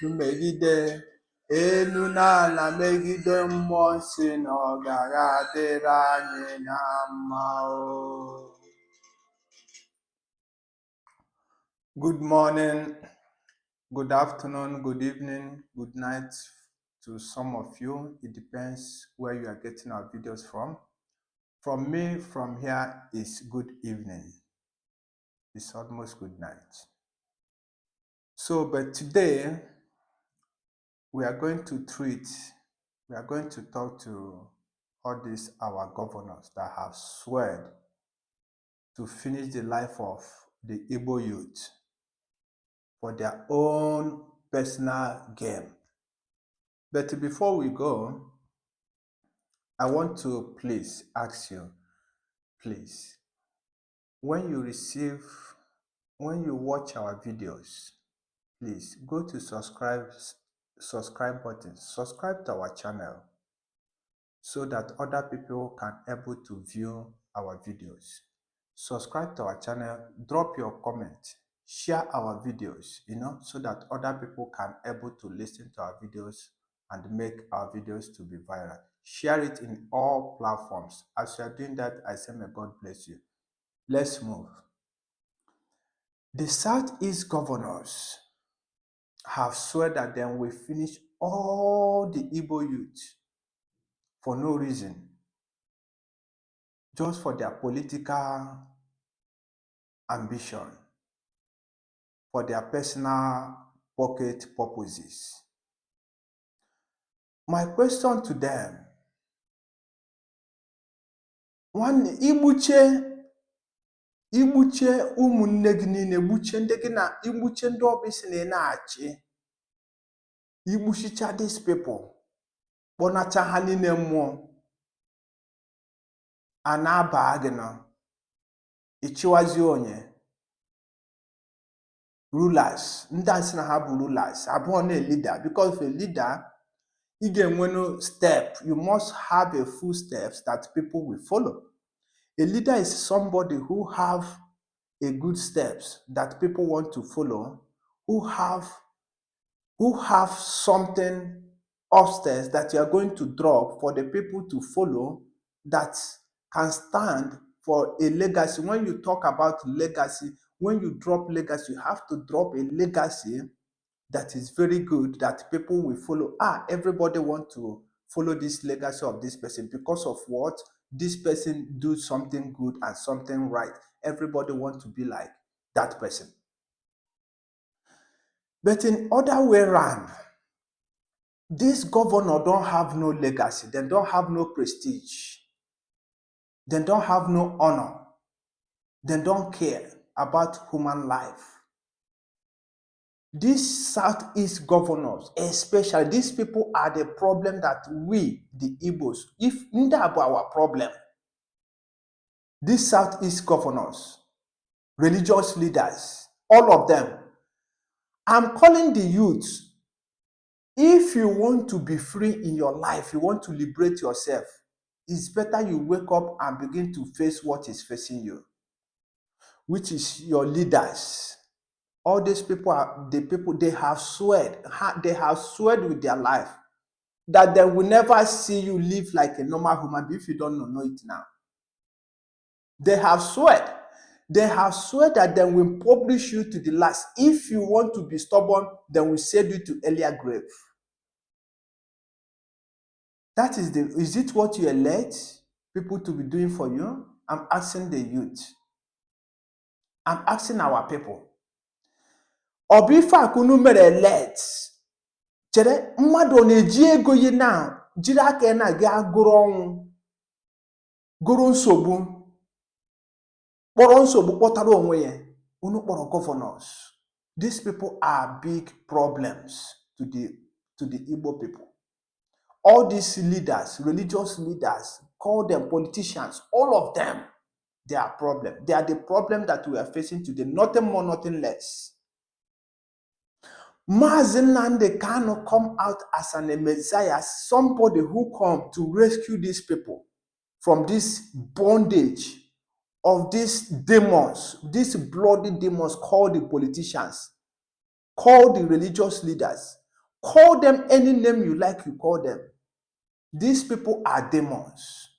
megide elu na ala megide mmụọ nsị na ọ gaghị adịrị anyị na mma o. Good morning, good afternoon, good evening, good night to some of you. It depends where you are getting our videos from. From me, from here is good evening. It's almost good night. So, but today we are going to talk to all these our governors that have sworn to finish the life of the Igbo youth for their own personal gain. But before we go, I want to please ask you, please, when you watch our videos, please go to subscribe button, subscribe to our channel so that other people can able to view our videos. Subscribe to our channel, drop your comment, share our videos, so that other people can able to listen to our videos and make our videos to be viral. Share it in all platforms. As you are doing that, I say may God bless you. Let's move. The Southeast governors have sworn that they will finish all the Igbo youth for no reason, just for their political ambition, for their personal pocket purposes. My question to them, one igbuche ụmụnne gị niile, gbuche ndị gị na igbuche ndị ọbụla na-achị, igbuchicha these people, kpọnacha ha niile mmụọ, a na-aba gị na ịchịwazi onye rulers, ndị asị na ha bụ rulers, abụọ na leader, because a leader, you get one step, you must have a full steps that people will follow. A leader is somebody who have a good steps that people want to follow, who have something upstairs that you are going to drop for the people to follow, that can stand for a legacy. When you talk about legacy, when you drop legacy, you have to drop a legacy that is very good, that people will follow. Everybody want to follow this legacy of this person because of what this person do something good and something right. Everybody want to be like that person. But in other way around, this governor don't have no legacy. They don't have no prestige. They don't have no honor. They don't care about human life. These Southeast governors, especially these people, are the problem that we, the Igbos, if not our problem, these Southeast governors, religious leaders, all of them, I'm calling the youth, if you want to be free in your life, you want to liberate yourself, it's better you wake up and begin to face what is facing you, which is your leaders. All these people are the people, they have sworn with their life that they will never see you live like a normal human being. If you don't know it now. They have sworn that they will publish you to the last. If you want to be stubborn, they will send you to earlier grave. That is it what you elect people to be doing for you? I'm asking the youth. I'm asking our people. Obifa kunu mere elect. Chere mmadụ na-eji ego yi na jiri aka na ga gụrụ ọnwụ, gụrụ nsogbu, kpọrọ nsogbu kpọtara onwe ya, unu kpọrọ governors. These people are big problems to the Igbo people. All these leaders, religious leaders, call them politicians, all of them, they are problem. They are the problem that we are facing today, nothing more, nothing less. Mazen Nande cannot come out as a Messiah, somebody who come to rescue these people from this bondage of these demons, these bloody demons called the politicians, called the religious leaders, Call them any name you like, you call them. These people are demons.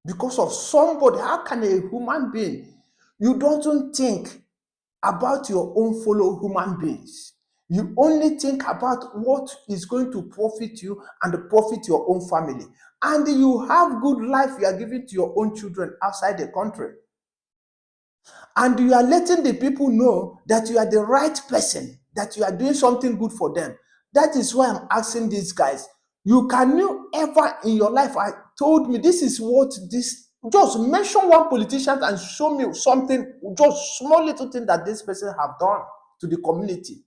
Because of somebody, how can a human being, you don't think about your own fellow human beings. You only think about what is going to profit you and profit your own family. And you have good life you are giving to your own children outside the country. And you are letting the people know that you are the right person, that you are doing something good for them. That is why I'm asking these guys. Can you ever in your life, I told me this is what this, just mention one politician and show me something, just small little thing that this person have done to the community.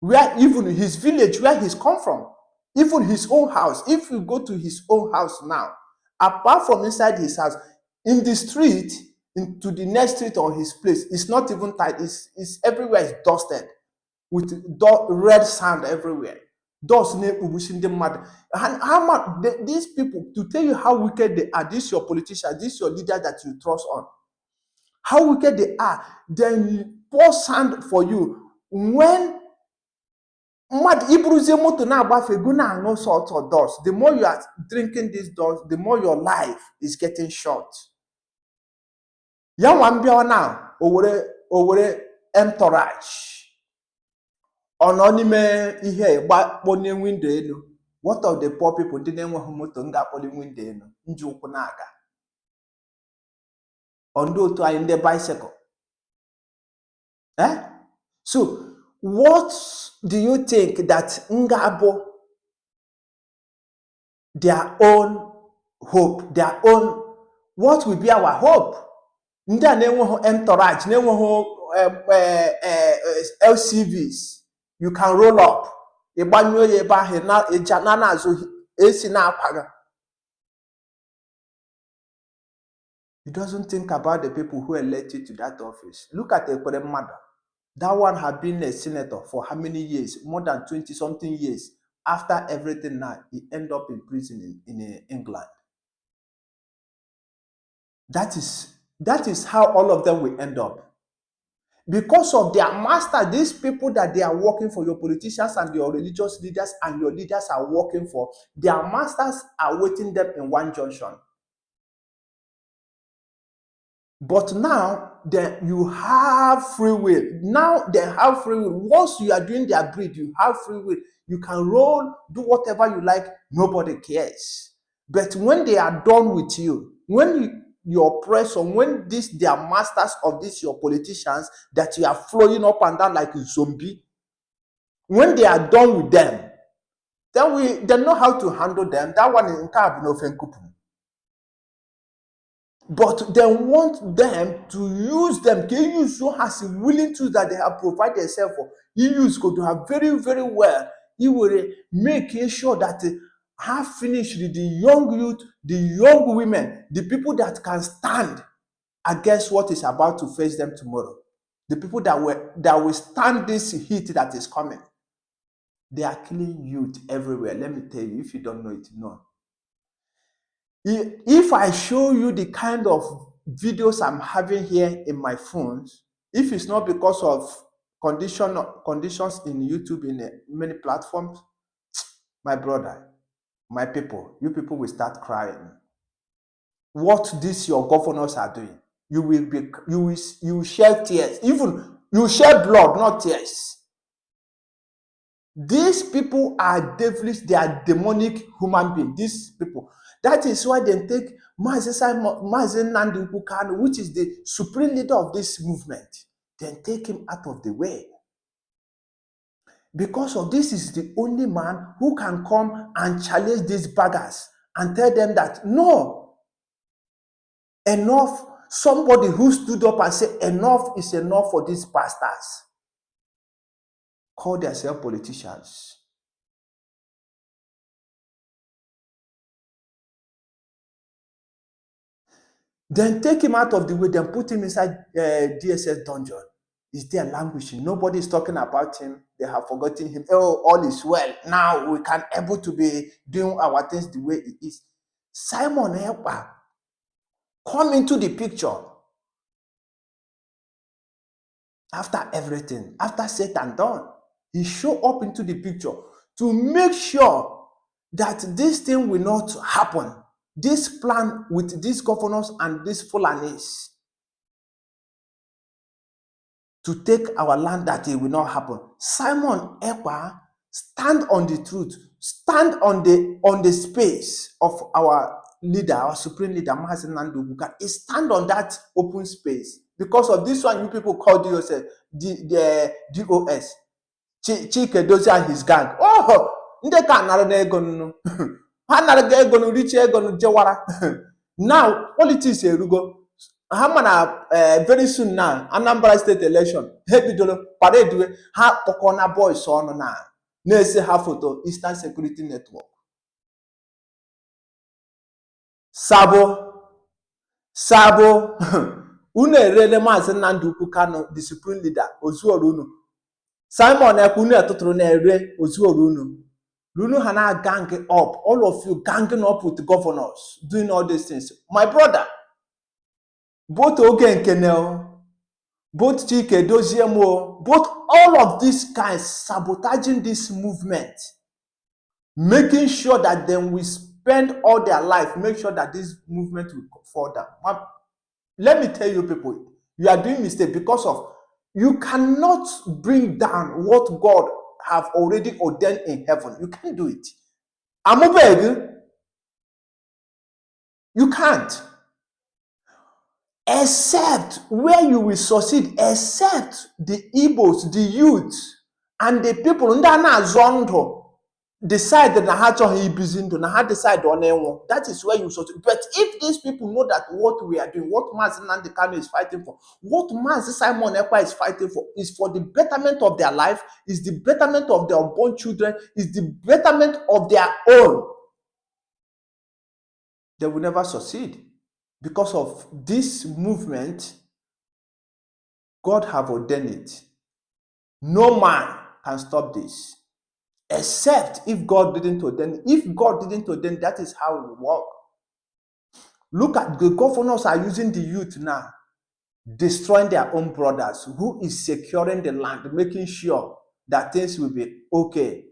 Where even his village, where he's come from, even his own house, if you go to his own house now, apart from inside his house, in the street, into the next street or his place, it's not even tight, it's everywhere is dusted with red sand everywhere. Dust wishing them mad. And how much these people, to tell you how wicked they are, this your politician, this your leader that you trust on, how wicked they are, then pour sand for you when mad iburuzie moto na-agbafe go na-aṅụ salt or dust. The more you are drinking this dust, the more your life is getting short. Ya nwa mbịa na o were entourage ọ nọ n'ime ihe gbakpọnye windo elu. What of the poor people ndị na-enweghị moto m ga-akpọli windo elu nji ụkwụ na-aga? Ọ ndị otu anyị ndị bicycle. So what do you think that Ngabo, their own hope, their own, what will be our hope? Ndị a na-enweghị entourage, na-enweghị LCVs, you can roll up. Ịgbanyụọ ya ebe ahụ na ịja na n'azụ esi na-akwaga. He doesn't think about the people who elected to that office. Look at Ekpa mother. That one had been a senator for how many years? More than 20-something years. After everything now, he ended up in prison in England. That is how all of them will end up. Because of their master, these people that they are working for, your politicians and your religious leaders and your leaders are working for, their masters are waiting them in one junction. But now you have free will. Now they have free will. Once you are doing their breed, you have free will. You can roll, do whatever you like. Nobody cares. But when they are done with you, when you oppress, or when they are masters of this, your politicians, that you are flowing up and down like a zombie, when they are done with them, then they know how to handle them. That one in Kabino. But they want them to use them. Can use so as willing to that they have provided themselves for. You use go to have very, very well. You will make sure that have finished the young youth, the young women, the people that can stand against what is about to face them tomorrow. The people that will stand this heat that is coming. They are killing youth everywhere. Let me tell you, if you don't know it, no. If I show you the kind of videos I'm having here in my phones, if it's not because of conditions in YouTube, in many platforms, my brother, my people, you people will start crying. What these your governors are doing, you will shed tears. Even you shed blood, not tears. These people are devilish, they are demonic human beings. These people. That is why they take Mazen Nandi Ukanu, which is the supreme leader of this movement, then take him out of the way. Because of this is the only man who can come and challenge these beggars and tell them that no, enough. Somebody who stood up and said enough is enough for these bastards. Call themselves politicians. Then take him out of the way, then put him inside DSS dungeon. Is there languishing? Nobody is talking about him. They have forgotten him. Oh, all is well. Now we can able to be doing our things the way it is. Simon Ekpa, come into the picture. After everything, after said and done, He show up into the picture to make sure that this thing will not happen. This plan with these governors and these Fulanis to take our land, that it will not happen. Simon Ekpa stand on the truth, stand on the space of our leader, our supreme leader, Mazi Nnamdi Kanu. He stand on that open space. Because of this one, you people call yourself the DOS. Chike Dozie and his gang. Oh, ndị ka nara na ego nnu. Ha nara ga ego nnu, riche ego nnu jewara. Now, politics erugo. Ha mana very soon now, Anambra State election. He bidoro parade ha kpọkọna boys ọnụ na-ese ha foto Eastern Security Network. Sabo unu erele Maazị Nnamdi Kanu, the supreme leader, ozuoru unu. Simon Ekpa unu etụtụrụ na-ere ozuoru unu. Lunu hana gang up, all of you ganging up with the governors, doing all these things. My brother, both Oge and Kenel, both Chike Dozie, both all of these guys sabotaging this movement, making sure that then we spend all their life, make sure that this movement will fall down. Let me tell you people, you are doing mistake because of you cannot bring down what God have already ordained in heaven. You can't do it. I'm a beg. You can't. Except where you will succeed, except the Igbos, the youth, and the people ndana zondo decide that na he busy na ha decide on them. That is where you succeed. But if these people know that what we are doing, what Maazị Nnamdi Kanu is fighting for, what Maazị Simon Ekpa is fighting for, is for the betterment of their life, is the betterment of their unborn children, is the betterment of their own, they will never succeed. Because of this movement, God have ordained it. No man can stop this. Except if God didn't ordain. If God didn't ordain, that is how it will work. Look at the governors are using the youth now, destroying their own brothers. Who is securing the land, making sure that things will be okay?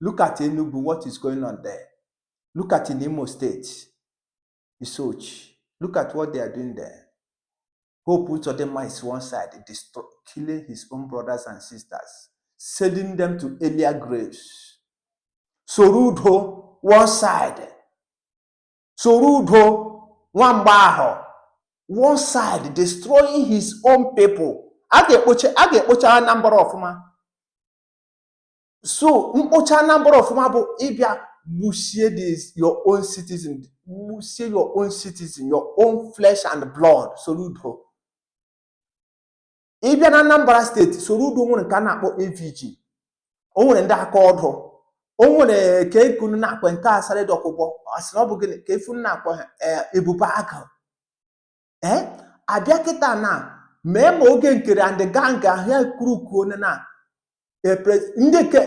Look at Enugu, what is going on there. Look at Imo State, Isochi. Look at what they are doing there. Hope Uzodinma is one side, killing his own brothers and sisters, sending them to earlier graves. Sorudo, one side. Sorudo, one side, destroying his own people. I get a number of them. So, a number of them, if you share this, your own citizen, you share your own citizen, your own flesh and blood. Sorudo. Ibia na Anambra State, Sorudo nwere nke a na-akpọ AVG. O nwere ndị aka ọdụ. O nwere ka ekunu na-akpọ nke asara dị ọkpụkpọ. Asị na ọ bụ gịnị ka efunu na-akpọ ebube aka. Abịa kịta na mee ma oge nkere and the gang ahịa kuruku onye na ndị ke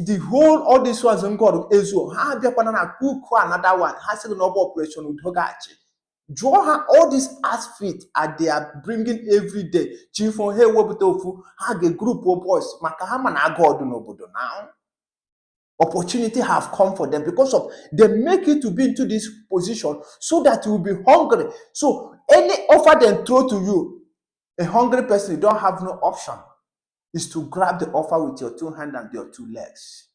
the whole all these ones ngọrụ ezuo ha abịakwana na kuku another one ha sị na ọ bụ operation Udogachi. Draw her all these ass feet and they are bringing every day. Chief on hey wobutofu have a group of boys. Makahama na God nobodo now. Opportunity have come for them because of they make it to be into this position so that you will be hungry. So any offer they throw to you, a hungry person, you don't have no option. Is to grab the offer with your two hands and your two legs.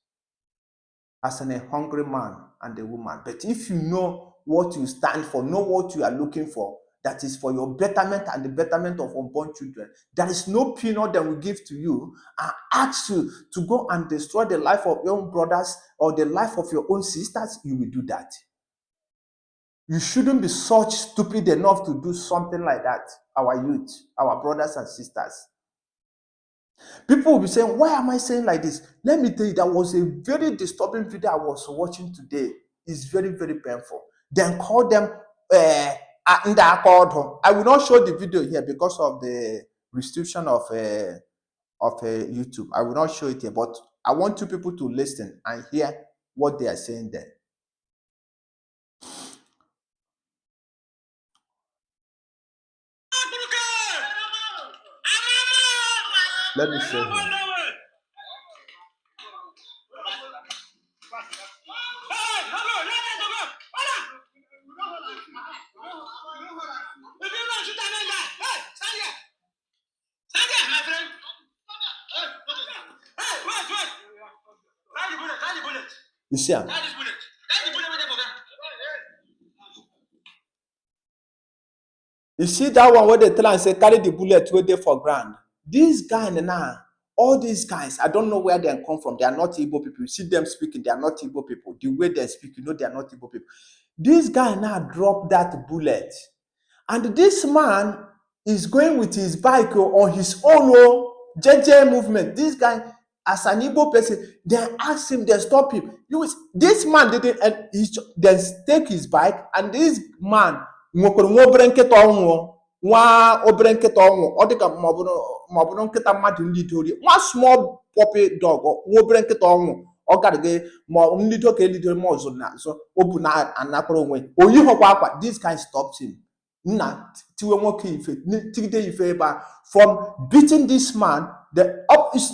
As a hungry man and a woman. But if you know what you stand for, know what you are looking for, that is for your betterment and the betterment of unborn children, there is no peanut that will give to you and ask you to go and destroy the life of your own brothers or the life of your own sisters, you will do that. You shouldn't be such stupid enough to do something like that, our youth, our brothers and sisters. People will be saying, why am I saying like this? Let me tell you, that was a very disturbing video I was watching today. It's very, very painful. Then call them I will not show the video here because of the restriction of YouTube. I will not show it here, but I want you people to listen and hear what they are saying there. Let me show you. You see, you see that one where they tell and say carry the bullet where they for ground. This guy now, all these guys, I don't know where they come from. They are not Igbo people. You see them speaking, they are not Igbo people. The way they speak, you know they are not Igbo people. This guy now dropped that bullet. And this man is going with his bike on his own JJ movement. This guy, as an Igbo person, they ask him, they stop him. This man didn't, and they take his bike, and this man, nwa obere nkịta ọnwụ ọ dịka ma ọ bụrụ nkịta mmadụ ndị dori nwa small puppy dog nwa obere nkịta ọnwụ ọ garịghị ma ndị doka elidori ma ọzọ na azọ o bu na anakpọrọ onwe oyi họkwa akwa. This guy stopped him. Nna tiwe nwoke ife tigide ife ebe a from beating this man.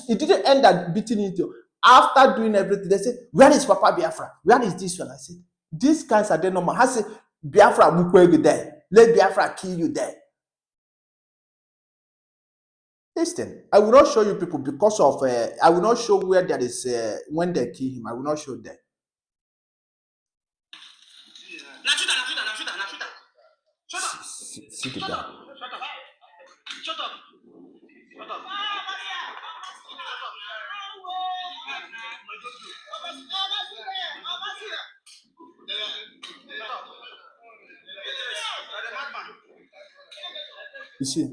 It didn't end at beating it. After doing everything, they say, where is Papa Biafra? Where is this one? I said, these guys are there normal. I said, Biafra will kill you there. Let Biafra kill you there. Listen, I will not show you people because of I will not show where there is when they kill him. I will not show them. See the guy. Shut up. You see?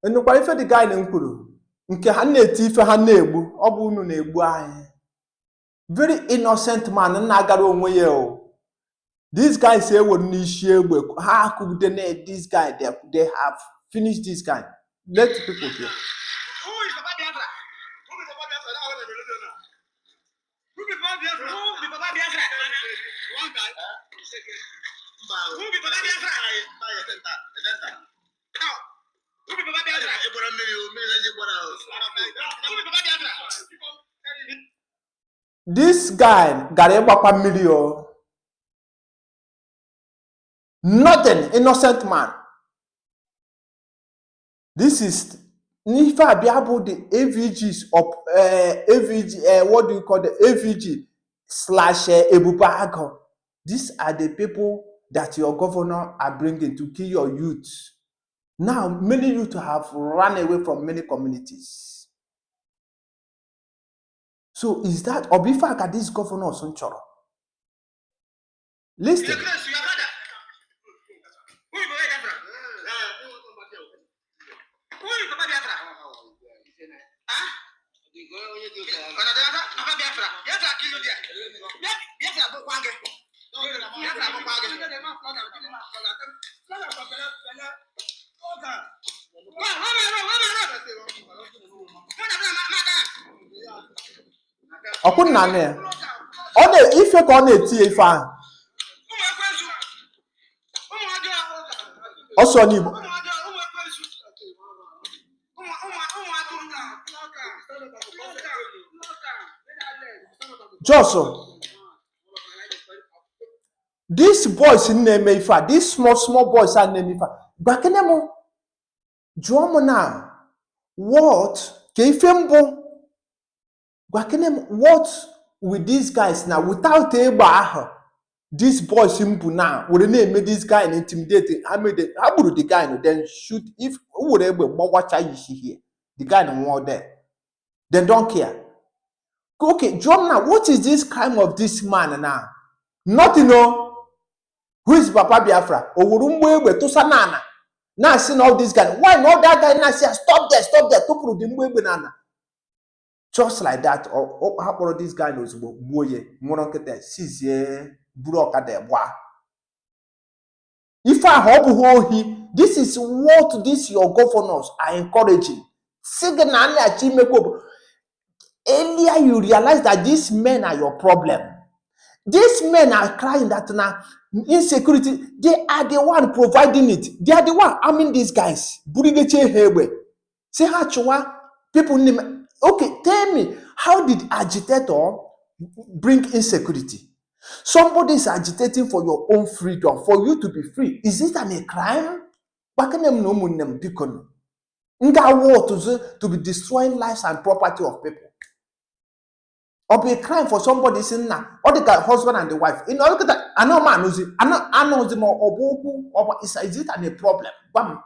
Nnukwu ife the guy na-ekwuru nke ha na-eti ife ha na-egbu ọ bụ unu na-egbu anyị. Very innocent man na-agara onwe ya o. These guys say were n'isi egbe ha kugide na this guy they have finished this guy. Let people hear. Who is Papa Biafra? Who is Papa Biafra? Who is Papa Biafra? Who is Papa Biafra? One guy. Who is Papa Biafra? This guy got a million. Nothing, innocent man. This is Nifa Biabo, the AVGs of AVG, what do you call the AVG / Ebubago. These are the people that your governor are bringing to kill your youth. Now, many youth have run away from many communities. So is that Obifaka this governor Sunchoro? Listen. Okunane. Ode ife ka ọ na-eti ife ahụ. Also n'Igbo. Joso. These boys in Nemeifa, these small boys are Nemeifa. Bakenemo. Jomo na. What? Keifembo. What with these guys now without a these boys simple now would name made this guy intimidating. I made it. How would the guy then shoot if who would able watch here? The guy no more there. They don't care. Okay, John now, what is this crime of this man now? Nothing, no. Who is Papa Biafra? Or to sanana. Now seeing all this guy. Why not that guy now say stop there, to prove the banana? Just like that, or how this guy knows boye, mononkete, sizie, buroka de bois. If I hope he, this is what these your governors are encouraging. Earlier, you realize that these men are your problem. These men are crying that now insecurity, they are the one providing it. They are the one arming these guys. Say how people name. Okay, tell me, how did agitator bring insecurity? Somebody is agitating for your own freedom, for you to be free. Is it a crime? War to be destroying lives and property of people. Or be a crime for somebody saying now, or the husband and the wife. You know, look at that. I know man knows it. I know them or is it a problem? Bam.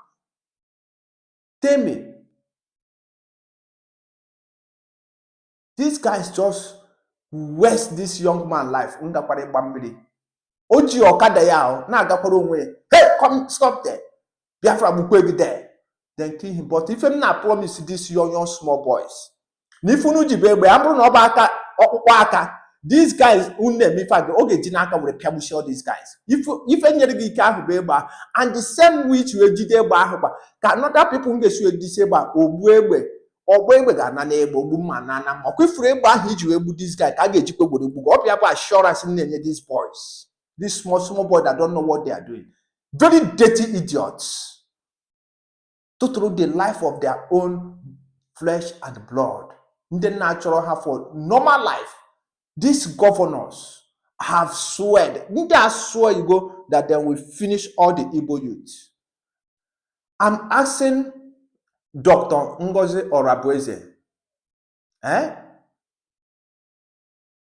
Tell me, these guys just waste this young man life. Oji okada ya na agakwara onwe. Hey, come stop there. Biafra bukwe there. Then kill him. But if I'm not promise these young small boys, n'ifunu ji be egbe aburu na oba aka okpukpo aka, these guys unne me fact oge jinaka will piabushi all these guys. If enyere gi ike ahụ be egbe, and the same which we jide egbe ahụ ba ka another people nge su edise egbe ogbu egbe ogbo egbe ga na egbe ogbu mma na na ma kwefuru egbe ahụ iji egbu this guy ka ga ejikwe gboro egbu go bia assurance nne these boys, these small boys that don't know what they are doing, very dirty idiots, to through the life of their own flesh and blood. The natural have for normal life. These governors have sworn, they swear you go that they will finish all the Igbo youths. I'm asking Dr. Ngozi Orabueze,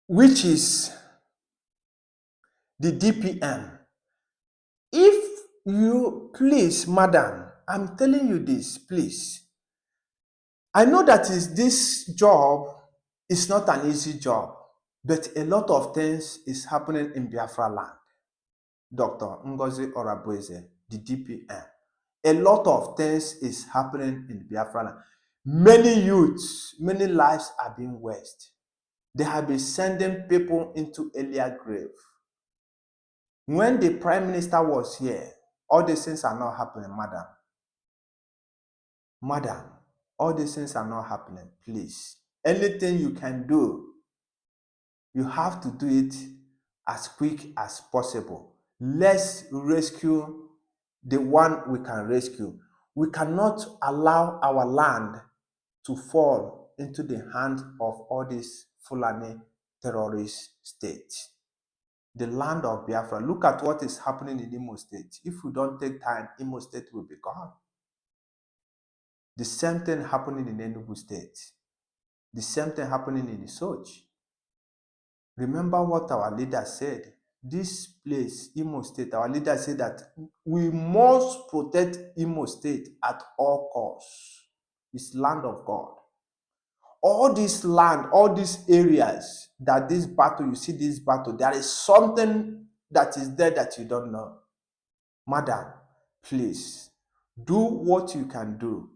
which is the DPM. If you please, madam, I'm telling you this, please. I know that this job is not an easy job, but a lot of things is happening in Biafra land. Dr. Ngozi Orabueze, the DPM. A lot of things is happening in Biafra land. Many youths, many lives are being wasted. They have been sending people into earlier grave. When the Prime Minister was here, all these things are not happening, madam. Madam, all these things are not happening. Please, anything you can do, you have to do it as quick as possible. Let's rescue the one we can rescue. We cannot allow our land to fall into the hands of all these Fulani terrorist states. The land of Biafra. Look at what is happening in Imo State. If we don't take time, Imo State will be gone. The same thing happening in Enugu State. The same thing happening in Isoch. Remember what our leader said. This place, Imo State, our leader said that we must protect Imo State at all costs. It's land of God. All this land, all these areas that this battle, you see this battle, there is something that is there that you don't know. Madam, please, do what you can do.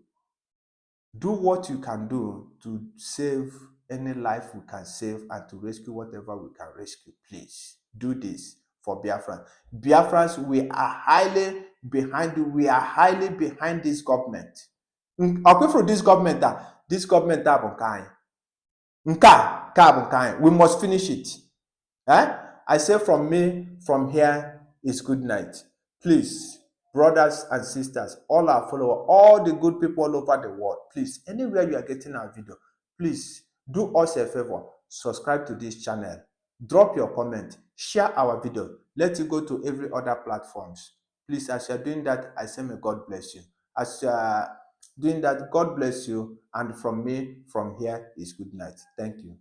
Do what you can do to save any life we can save and to rescue whatever we can rescue. Please do this for Biafra. Biafrans, we are highly behind you. We are highly behind this government. Okay, for this government, we must finish it. I say from me, from here is good night. Please, brothers and sisters, all our followers, all the good people all over the world, please, anywhere you are getting our video, please do us a favor, subscribe to this channel, drop your comment, share our video, let it go to every other platforms. Please, as you are doing that, I say may God bless you. As you are doing that, God bless you, and from me, from here is good night. Thank you.